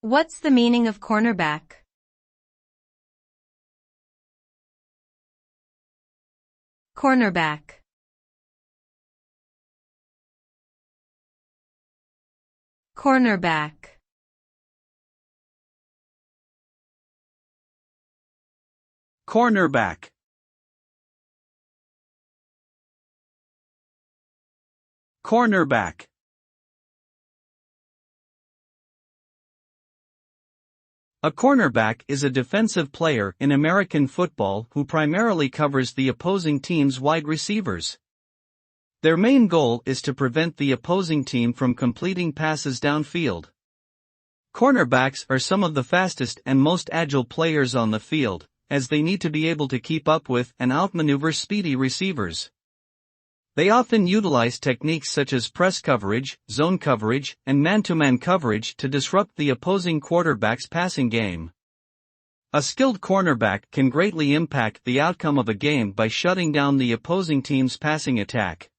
What's the meaning of cornerback? Cornerback. Cornerback. Cornerback. Cornerback. A cornerback is a defensive player in American football who primarily covers the opposing team's wide receivers. Their main goal is to prevent the opposing team from completing passes downfield. Cornerbacks are some of the fastest and most agile players on the field, as they need to be able to keep up with and outmaneuver speedy receivers. They often utilize techniques such as press coverage, zone coverage, and man-to-man coverage to disrupt the opposing quarterback's passing game. A skilled cornerback can greatly impact the outcome of a game by shutting down the opposing team's passing attack.